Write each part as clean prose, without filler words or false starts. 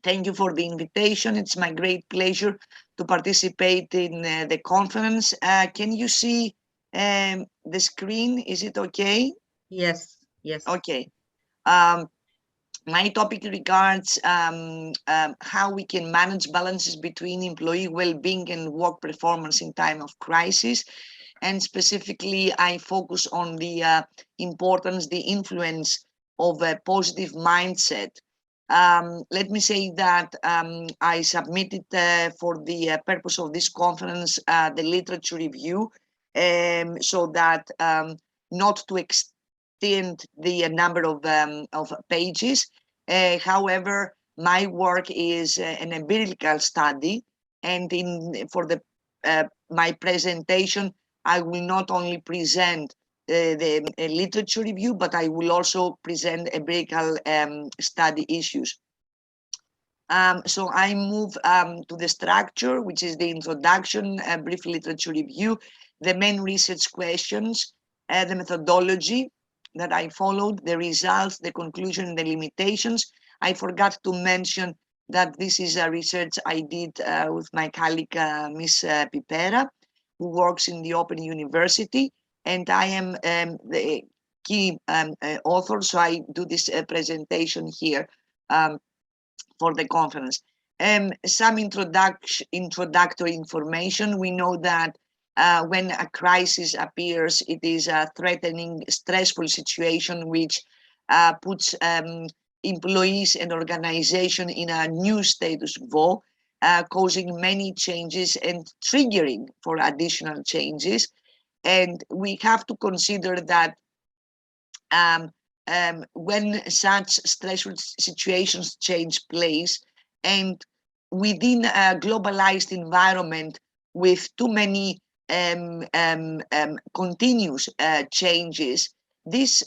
Thank you for the invitation. It's my great pleasure to participate in the conference. Can you see the screen? Is it okay? Yes, yes. Okay. My topic regards how we can manage balances between employee well-being and work performance in time of crisis. And specifically, I focus on the importance, the influence of a positive mindset. Let me say that I submitted for the purpose of this conference the literature review, so that not to extend the number of pages. However, my work is an empirical study, and for my presentation, I will not only present the literature review, but I will also present empirical study issues. So I move to the structure, which is the introduction, a brief literature review, the main research questions, the methodology that I followed, the results, the conclusion, and the limitations. I forgot to mention that this is a research I did with my colleague, Ms. Pipera, who works in the Open University, and I am the key author, so I do this presentation here for the conference. Some introductory information. We know that when a crisis appears, it is a threatening, stressful situation which puts employees and organization in a new status quo, causing many changes and triggering for additional changes. And we have to consider that when such stressful situations change place, and within a globalized environment with too many continuous changes, these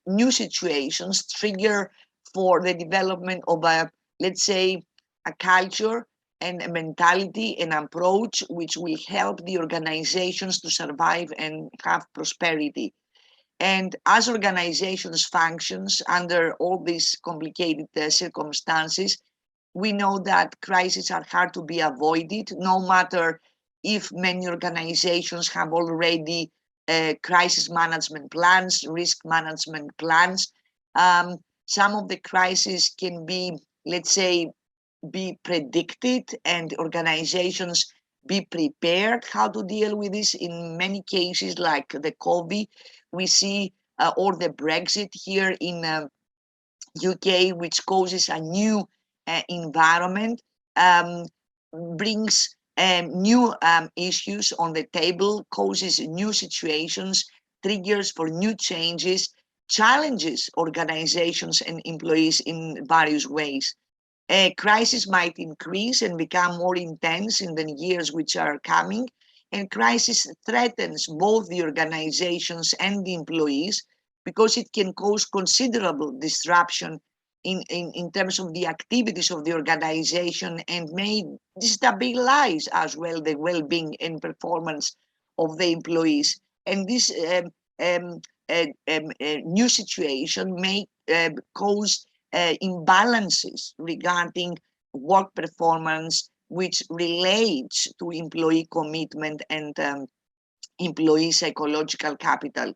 new situations trigger for the development of a, let's say, a culture and a mentality and approach which will help the organizations to survive and have prosperity. And as organizations functions under all these complicated circumstances, we know that crises are hard to be avoided, no matter if many organizations have already crisis management plans, risk management plans. Some of the crises can be, let's say, be predicted, and organizations be prepared how to deal with this. In many cases, like the COVID, we see, or the Brexit here in UK, which causes a new environment, brings new issues on the table, causes new situations, triggers for new changes, challenges organizations and employees in various ways. A crisis might increase and become more intense in the years which are coming, and crisis threatens both the organizations and the employees because it can cause considerable disruption in terms of the activities of the organization and may destabilize as well the well-being and performance of the employees. And this new situation may cause imbalances regarding work performance, which relates to employee commitment and employee psychological capital.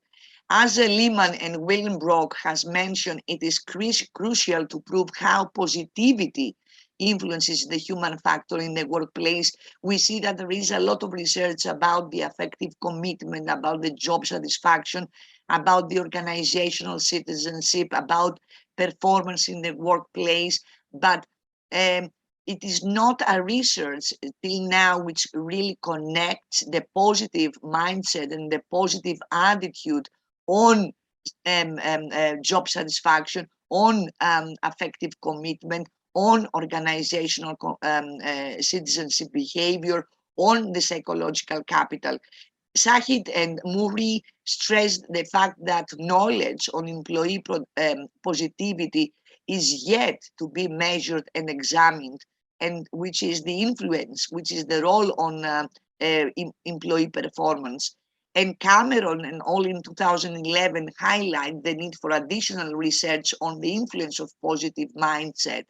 As Lehman and Willenbrock has mentioned, it is crucial to prove how positivity influences the human factor in the workplace. We see that there is a lot of research about the affective commitment, about the job satisfaction, about the organizational citizenship, about performance in the workplace, but it is not a research till now which really connects the positive mindset and the positive attitude on job satisfaction, on affective commitment, on organizational citizenship behavior, on the psychological capital. Sahid and Murray stressed the fact that knowledge on employee positivity is yet to be measured and examined, and which is the influence, which is the role on employee performance. And Cameron and all in 2011 highlight the need for additional research on the influence of positive mindset.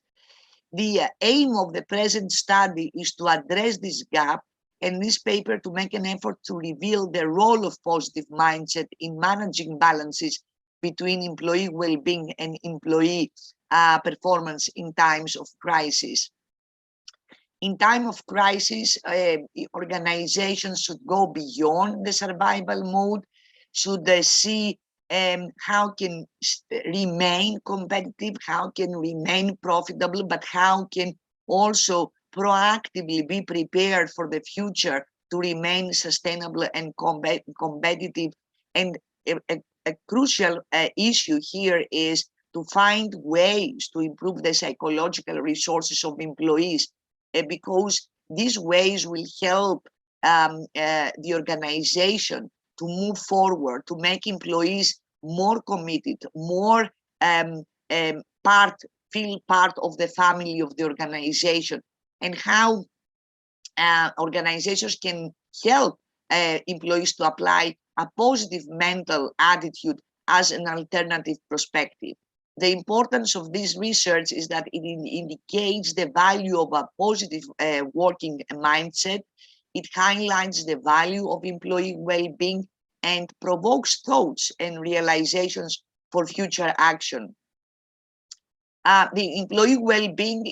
The aim of the present study is to address this gap, and this paper to make an effort to reveal the role of positive mindset in managing balances between employee well-being and employee performance in times of crisis. In time of crisis, organizations should go beyond the survival mode, should see how can remain competitive, how can remain profitable, but how can also proactively be prepared for the future to remain sustainable and competitive. And a crucial issue here is to find ways to improve the psychological resources of employees, because these ways will help the organization to move forward, to make employees more committed, more feel part of the family of the organization, and how organizations can help employees to apply a positive mental attitude as an alternative perspective. The importance of this research is that it indicates the value of a positive working mindset. It highlights the value of employee well-being and provokes thoughts and realizations for future action. The employee well-being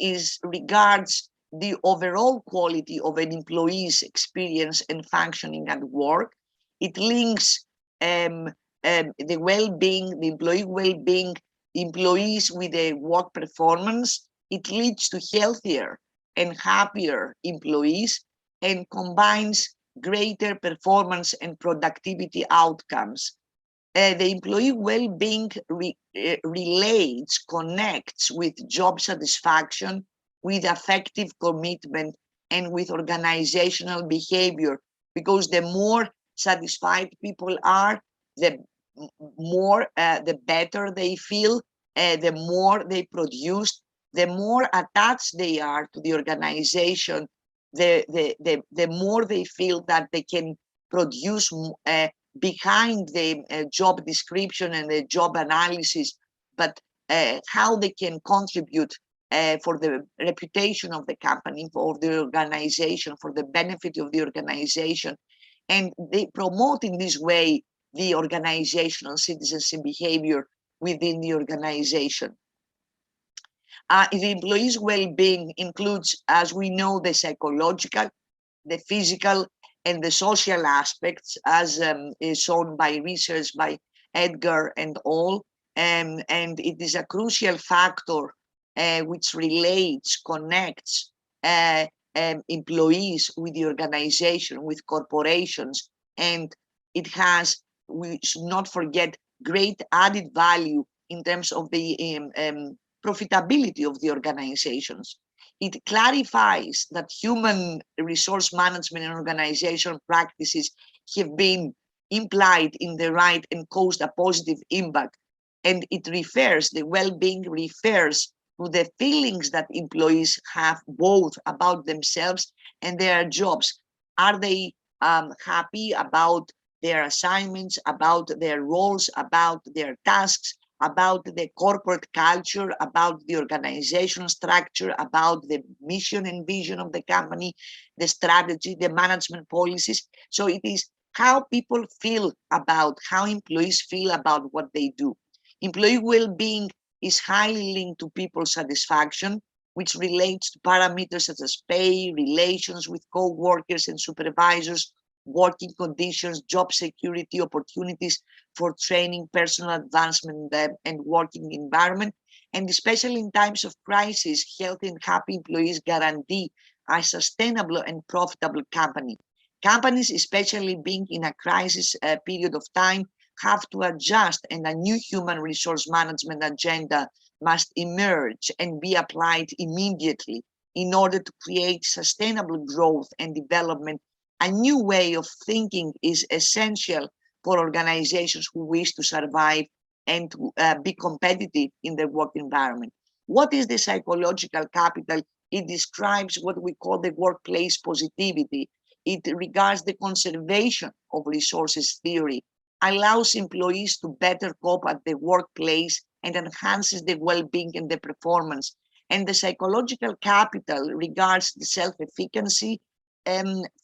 regards the overall quality of an employee's experience and functioning at work. It links the well-being, the employee well-being, employees with a work performance. It leads to healthier and happier employees and combines greater performance and productivity outcomes. The employee well-being relates, connects with job satisfaction, with effective commitment, and with organizational behavior, because the more satisfied people are, the better they feel, the more they produce, the more attached they are to the organization, the more they feel that they can produce behind the job description and the job analysis, but how they can contribute for the reputation of the company, for the organization, for the benefit of the organization. And they promote in this way the organizational citizenship behavior within the organization. The employees' well-being includes, as we know, the psychological, the physical, and the social aspects, as is shown by research by Edgar and all. And it is a crucial factor which relates, connects employees with the organization, with corporations, and it has, we should not forget, great added value in terms of the profitability of the organizations. It clarifies that human resource management and organizational practices have been implied in the right and caused a positive impact. And it refers, the well-being refers to the feelings that employees have both about themselves and their jobs. Are they happy about their assignments, about their roles, about their tasks, about the corporate culture, about the organizational structure, about the mission and vision of the company, the strategy, the management policies? So it is how people feel about, how employees feel about what they do. Employee well-being is highly linked to people satisfaction, which relates to parameters such as pay, relations with co-workers and supervisors, working conditions, job security, opportunities for training, personal advancement, and working environment. And especially in times of crisis, healthy and happy employees guarantee a sustainable and profitable company. Companies, especially being in a crisis period of time, have to adjust, and a new human resource management agenda must emerge and be applied immediately in order to create sustainable growth and development. A new way of thinking is essential for organizations who wish to survive and to be competitive in the work environment. What is the psychological capital? It describes what we call the workplace positivity. It regards the conservation of resources theory, allows employees to better cope at the workplace, and enhances the well-being and the performance. And the psychological capital regards the self-efficacy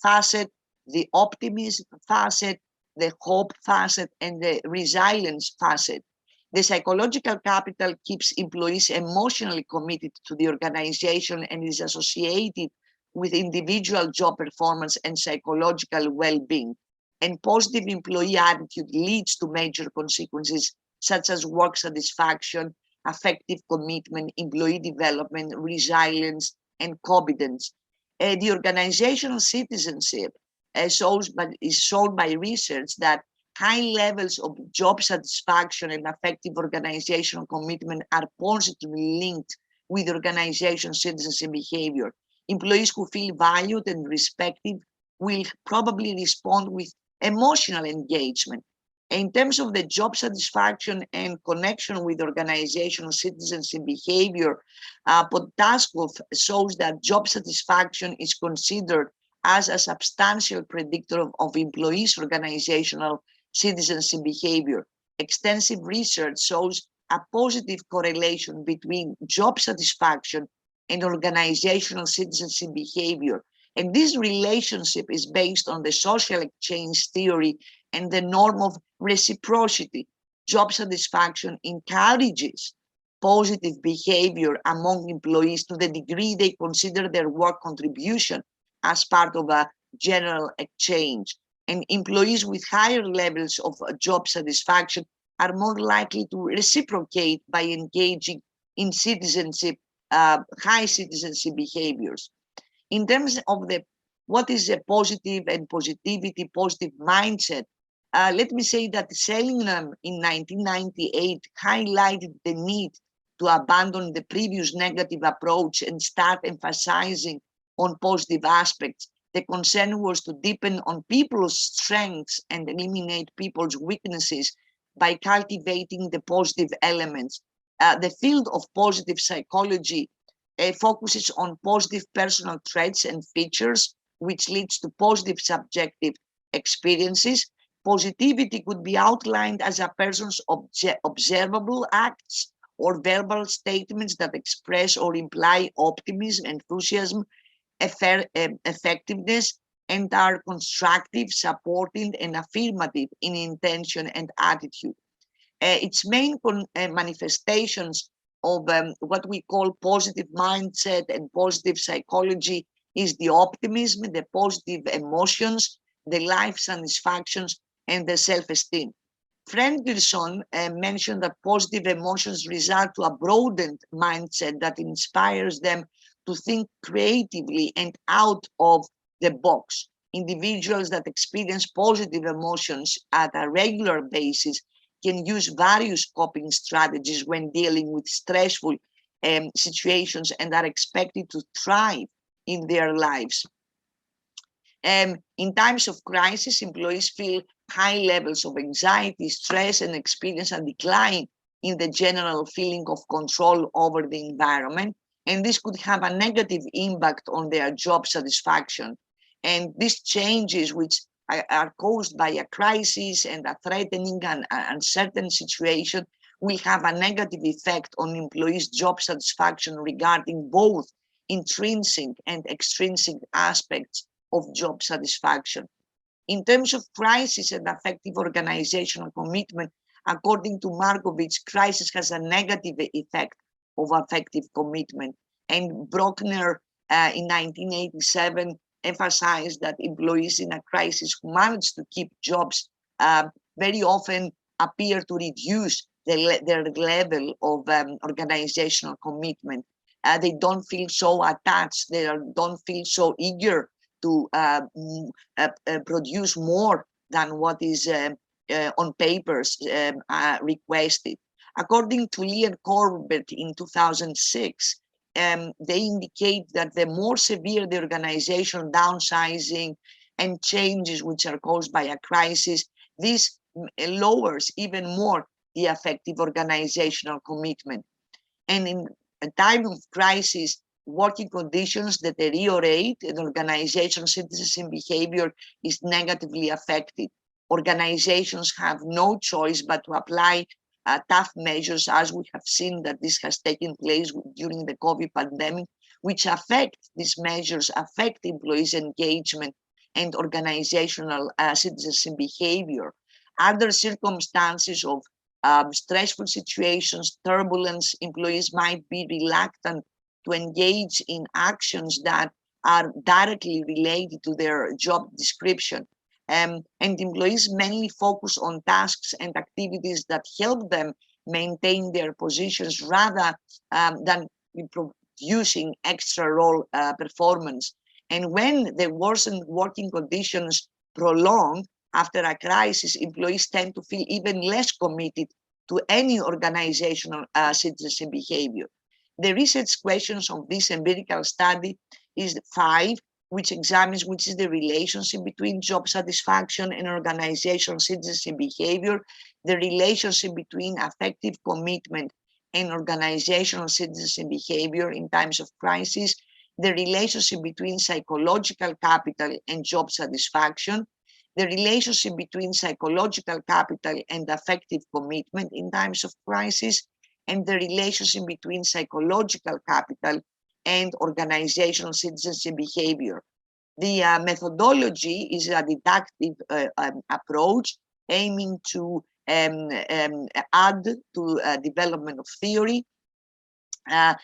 facet, the optimism facet, the hope facet, and the resilience facet. The psychological capital keeps employees emotionally committed to the organization and is associated with individual job performance and psychological well-being. And positive employee attitude leads to major consequences such as work satisfaction, effective commitment, employee development, resilience, and competence. The organizational citizenship is shown by research that high levels of job satisfaction and effective organizational commitment are positively linked with organization citizenship behavior. Employees who feel valued and respected will probably respond with emotional engagement. In terms of the job satisfaction and connection with organizational citizenship behavior, Podtaskov shows that job satisfaction is considered as a substantial predictor of employees' organizational citizenship behavior. Extensive research shows a positive correlation between job satisfaction and organizational citizenship behavior. And this relationship is based on the social exchange theory and the norm of reciprocity. Job satisfaction encourages positive behavior among employees to the degree they consider their work contribution as part of a general exchange. And employees with higher levels of job satisfaction are more likely to reciprocate by engaging in citizenship, high citizenship behaviors. In terms of what is a positive and positivity, positive mindset, let me say that Seligman in 1998 highlighted the need to abandon the previous negative approach and start emphasizing on positive aspects. The concern was to deepen on people's strengths and eliminate people's weaknesses by cultivating the positive elements. The field of positive psychology focuses on positive personal traits and features, which leads to positive subjective experiences. Positivity could be outlined as a person's observable acts or verbal statements that express or imply optimism, enthusiasm, effectiveness, and are constructive, supporting, and affirmative in intention and attitude. Its main manifestations of what we call positive mindset and positive psychology is the optimism, the positive emotions, the life satisfactions, and the self-esteem. Frenkelson mentioned that positive emotions result to a broadened mindset that inspires them to think creatively and out of the box. Individuals that experience positive emotions at a regular basis can use various coping strategies when dealing with stressful situations and are expected to thrive in their lives. In times of crisis, employees feel high levels of anxiety, stress, and experience a decline in the general feeling of control over the environment. And this could have a negative impact on their job satisfaction. And these changes, which are caused by a crisis and a threatening and uncertain situation, will have a negative effect on employees' job satisfaction regarding both intrinsic and extrinsic aspects of job satisfaction. In terms of crisis and effective organizational commitment, according to Markovits, crisis has a negative effect of effective commitment. And Brockner in 1987 emphasized that employees in a crisis who manage to keep jobs very often appear to reduce their level of organizational commitment. They don't feel so attached, they don't feel so eager to produce more than what is on papers requested. According to Lee and Corbett in 2006, they indicate that the more severe the organizational downsizing and changes which are caused by a crisis, this lowers even more the effective organizational commitment. And in a time of crisis, working conditions deteriorate and organizational citizenship behavior is negatively affected. Organizations have no choice but to apply tough measures, as we have seen that this has taken place during the COVID pandemic, which these measures affect employees' engagement and organizational citizenship behavior. Other circumstances of stressful situations, turbulence, employees might be reluctant to engage in actions that are directly related to their job description. And employees mainly focus on tasks and activities that help them maintain their positions rather than producing extra role performance. And when the worsened working conditions prolong after a crisis, employees tend to feel even less committed to any organizational citizenship behavior. The research questions of this empirical study is 5, which examines which is the relationship between job satisfaction and organizational citizenship behavior, the relationship between affective commitment and organizational citizenship behavior in times of crisis, the relationship between psychological capital and job satisfaction, the relationship between psychological capital and affective commitment in times of crisis, and the relationship between psychological capital and organizational citizenship behavior. The methodology is a deductive approach aiming to add to development of theory. And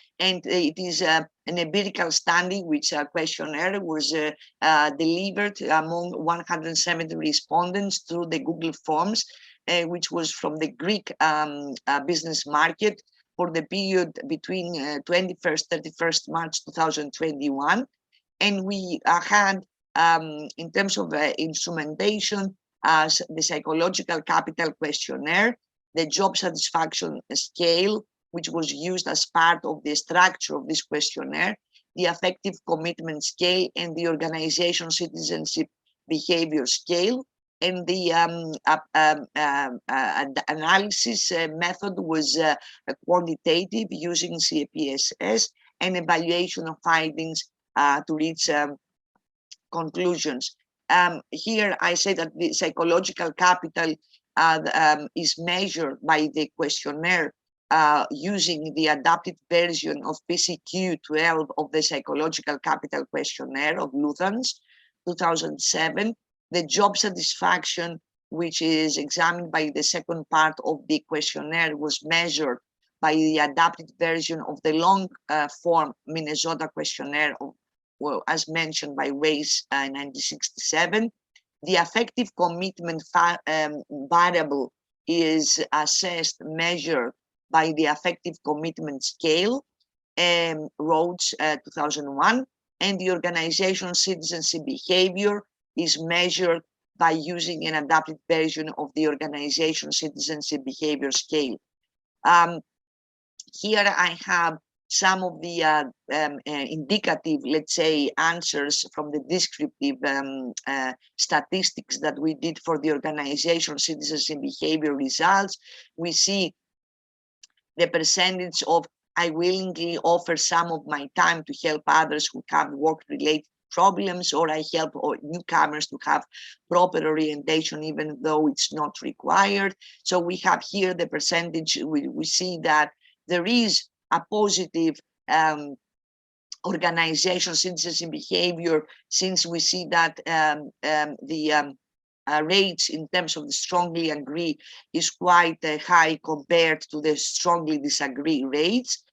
it is an empirical study which a questionnaire was delivered among 170 respondents through the Google Forms, which was from the Greek business market for the period between 21st, 31st March 2021. And we had, in terms of instrumentation, the psychological capital questionnaire, the job satisfaction scale, which was used as part of the structure of this questionnaire, the affective commitment scale, and the organization citizenship behavior scale. And the analysis method was quantitative using CPSS and evaluation of findings to reach conclusions. Here I say that the psychological capital is measured by the questionnaire using the adapted version of PCQ 12 of the Psychological Capital Questionnaire of Lutherans, 2007. The job satisfaction, which is examined by the second part of the questionnaire, was measured by the adapted version of the long form Minnesota questionnaire, well, as mentioned by Weiss in 1967. The affective commitment variable is assessed, measured by the affective commitment scale, ROGE 2001, and the organization citizenship behavior is measured by using an adapted version of the organization citizenship behavior scale. Here I have some of the indicative, let's say, answers from the descriptive statistics that we did for the organization citizenship behavior results. We see the percentage of I willingly offer some of my time to help others who have work-related problems, or I help newcomers to have proper orientation even though it's not required. So we have here the percentage. We see that there is a positive organization citizenship behavior, since we see that the rates in terms of the strongly agree is quite high compared to the strongly disagree rates.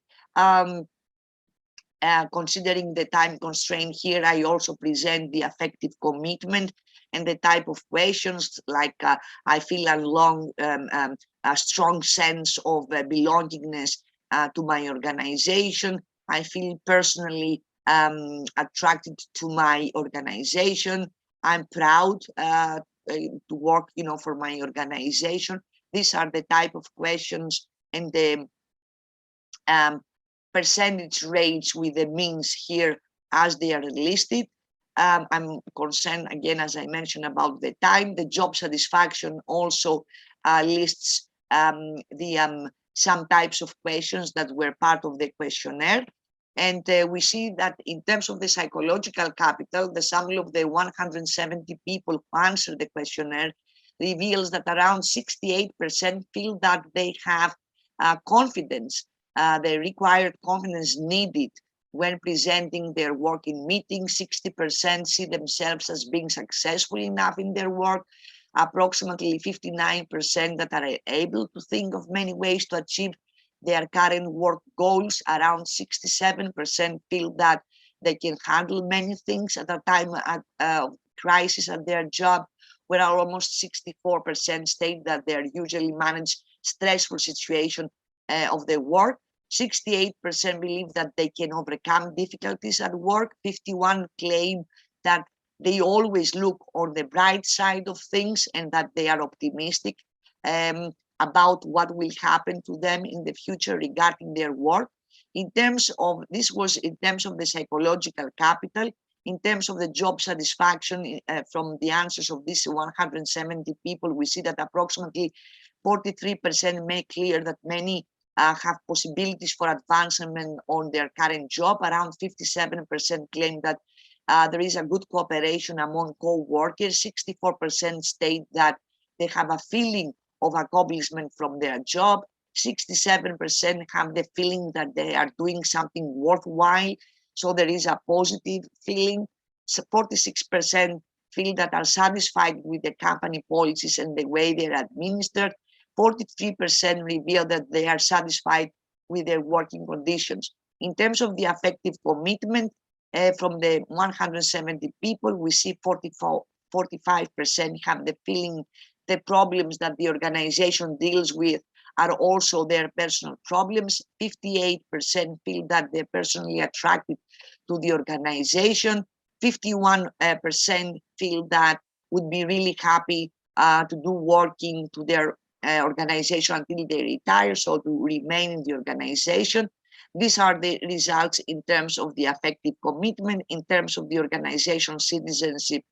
Considering the time constraint here, I also present the affective commitment and the type of questions like I feel a strong sense of belongingness to my organization. I feel personally attracted to my organization. I'm proud to work, for my organization. These are the type of questions and the percentage rates with the means here as they are listed. I'm concerned again, as I mentioned, about the time. The job satisfaction also lists some types of questions that were part of the questionnaire. And we see that in terms of the psychological capital, the sample of the 170 people who answered the questionnaire, reveals that around 68% feel that they have confidence, the required confidence needed when presenting their work in meetings. 60% see themselves as being successful enough in their work. Approximately 59% that are able to think of many ways to achieve their current work goals. Around 67% feel that they can handle many things at a time of crisis at their job, where almost 64% state that they are usually manage stressful situation of their work. 68% believe that they can overcome difficulties at work. 51% claim that they always look on the bright side of things and that they are optimistic about what will happen to them in the future regarding their work. In terms of, this was in terms of the psychological capital. In terms of the job satisfaction, from the answers of these 170 people, we see that approximately 43% make clear that many have possibilities for advancement on their current job. Around 57% claim that there is a good cooperation among co-workers. 64% state that they have a feeling of accomplishment from their job. 67% have the feeling that they are doing something worthwhile, so there is a positive feeling. So 46% feel that are satisfied with the company policies and the way they are administered. 43% reveal that they are satisfied with their working conditions. In terms of the affective commitment, from the 170 people, we see 45% have the feeling the problems that the organization deals with are also their personal problems. 58% feel that they're personally attracted to the organization. 51% feel that would be really happy to do working to their organization until they retire, so to remain in the organization. These are the results in terms of the affective commitment. In terms of the organization citizenship,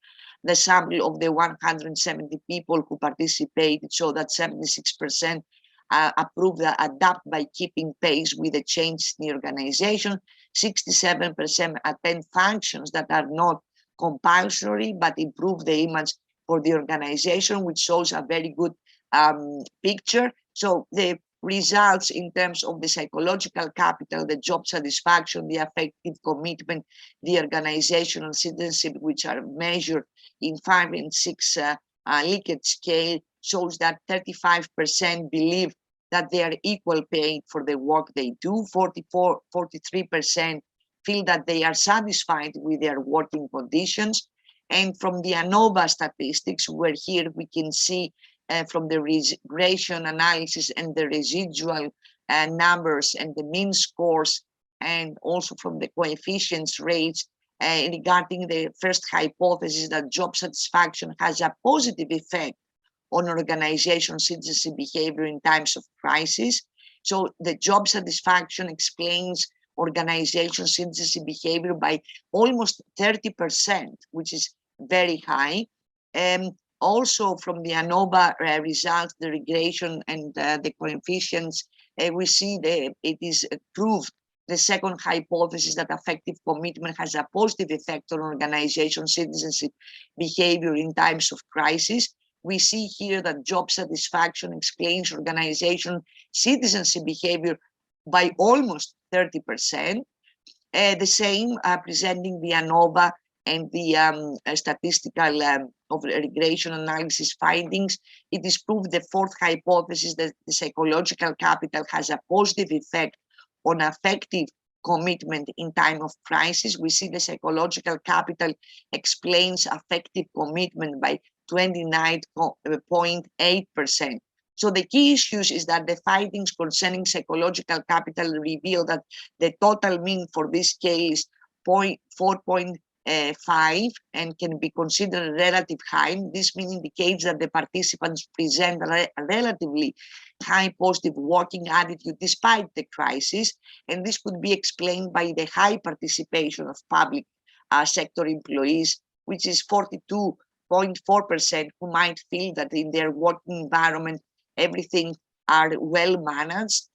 the sample of the 170 people who participated show that 76% approve the adapt by keeping pace with the changes in the organization. 67% attend functions that are not compulsory but improve the image for the organization, which shows a very good picture. So the results in terms of the psychological capital, the job satisfaction, the affective commitment, the organizational citizenship, which are measured in 5 and 6 Likert scale, shows that 35% believe that they are equal paid for the work they do. 43% feel that they are satisfied with their working conditions. And from the ANOVA statistics, where here we can see from the regression analysis and the residual numbers and the mean scores, and also from the coefficients rates regarding the first hypothesis that job satisfaction has a positive effect on organization citizenship behavior in times of crisis. So the job satisfaction explains organization citizenship behavior by almost 30%, which is very high. Also from the ANOVA results, the regression and the coefficients, we see that it is proved the second hypothesis that affective commitment has a positive effect on organization citizenship behavior in times of crisis. We see here that job satisfaction explains organization citizenship behavior by almost 30%. The same presenting the ANOVA and the statistical of regression analysis findings. It is proved the fourth hypothesis that the psychological capital has a positive effect on affective commitment in time of crisis. We see the psychological capital explains affective commitment by 29.8%. So the key issues is that the findings concerning psychological capital reveal that the total mean for this scale is 4.5 and can be considered relative high. This mean indicates that the participants present a relatively high positive working attitude despite the crisis, and this could be explained by the high participation of public sector employees, which is 42.4%, who might feel that in their working environment everything are well managed,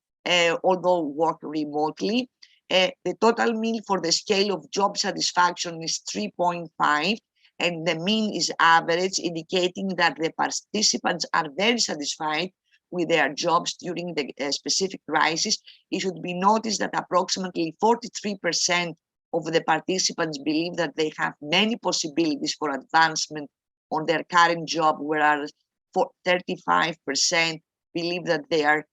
although work remotely. The total mean for the scale of job satisfaction is 3.5. and the mean is average, indicating that the participants are very satisfied with their jobs during the specific crisis. It should be noticed that approximately 43% of the participants believe that they have many possibilities for advancement on their current job, whereas 35% believe that they are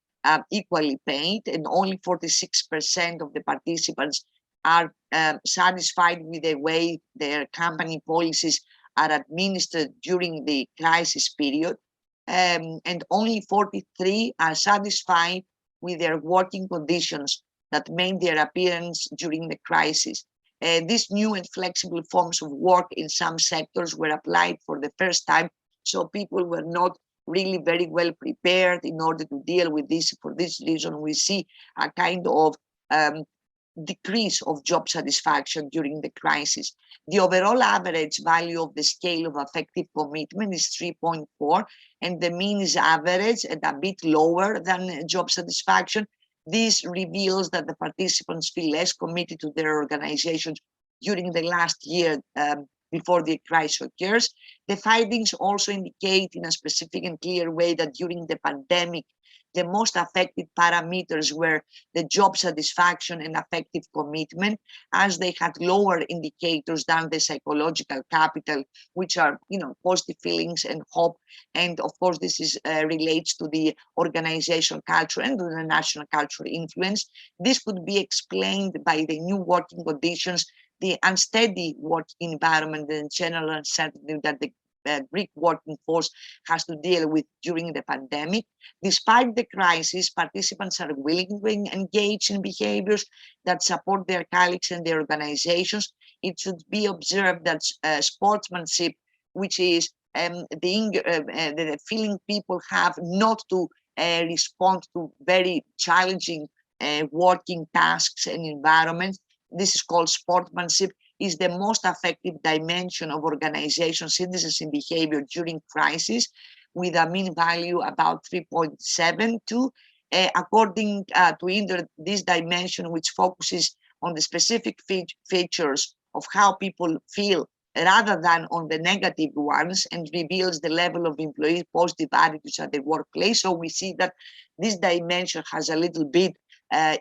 equally paid, and only 46% of the participants are satisfied with the way their company policies are administered during the crisis period, and only 43 are satisfied with their working conditions that made their appearance during the crisis. These new and flexible forms of work in some sectors were applied for the first time, so people were not really very well prepared in order to deal with this. For this reason, we see a kind of decrease of job satisfaction during the crisis. The overall average value of the scale of affective commitment is 3.4, and the mean is average and a bit lower than job satisfaction. This reveals that the participants feel less committed to their organizations during the last year before the crisis occurs. The findings also indicate in a specific and clear way that during the pandemic, the most affected parameters were the job satisfaction and affective commitment, as they had lower indicators than the psychological capital, which are, positive feelings and hope. And of course, this is relates to the organizational culture and to the national cultural influence. This could be explained by the new working conditions, the unsteady working environment, and general uncertainty that the Greek working force has to deal with during the pandemic. Despite the crisis, participants are willing to engage in behaviors that support their colleagues and their organizations. It should be observed that sportsmanship, which is the feeling people have not to respond to very challenging working tasks and environments, this is called sportsmanship, is the most effective dimension of organization citizenship behavior during crisis, with a mean value about 3.72. According to this dimension, which focuses on the specific features of how people feel rather than on the negative ones, and reveals the level of employee positive attitudes at the workplace. So we see that this dimension has a little bit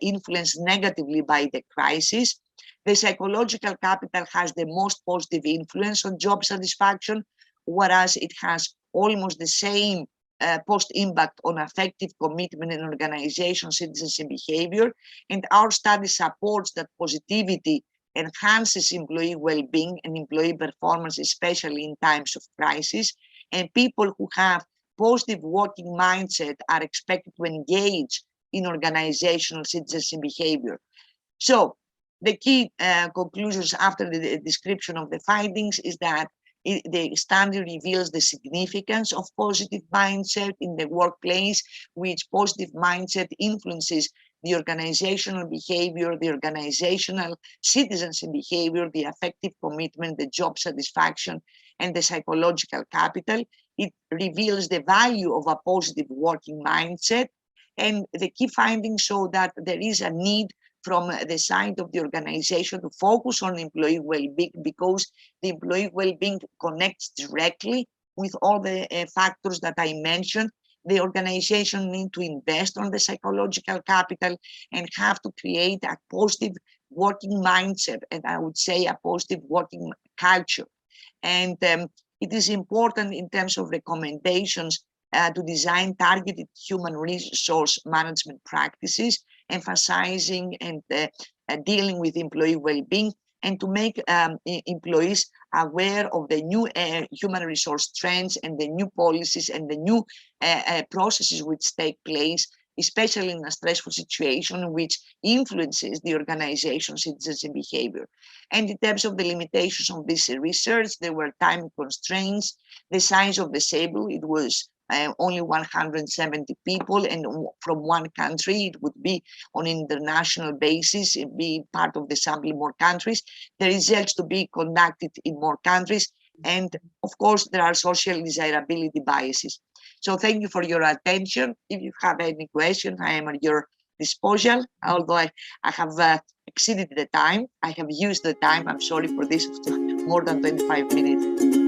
influenced negatively by the crisis. The psychological capital has the most positive influence on job satisfaction, whereas it has almost the same post-impact on affective commitment and organization citizenship behavior. And our study supports that positivity enhances employee well-being and employee performance, especially in times of crisis. And people who have positive working mindset are expected to engage in organizational citizenship behavior. So the key conclusions after the description of the findings is that the study reveals the significance of positive mindset in the workplace, which positive mindset influences the organizational behavior, the organizational citizenship behavior, the affective commitment, the job satisfaction, and the psychological capital. It reveals the value of a positive working mindset. And the key findings show that there is a need from the side of the organization to focus on employee well-being, because the employee well-being connects directly with all the factors that I mentioned. The organization need to invest on the psychological capital and have to create a positive working mindset, and I would say a positive working culture. And it is important in terms of recommendations to design targeted human resource management practices, emphasizing and dealing with employee well-being, and to make employees aware of the new human resource trends and the new policies and the new processes which take place, especially in a stressful situation which influences the organization's citizenship behavior. And in terms of the limitations of this research, there were time constraints, the size of the sample, it was only 170 people, and from one country. It would be on an international basis, it'd be part of the sample in more countries. The results to be conducted in more countries, and of course there are social desirability biases. So thank you for your attention. If you have any questions, I am at your disposal, although I have exceeded the time. I have used the time. I'm sorry for this, more than 25 minutes.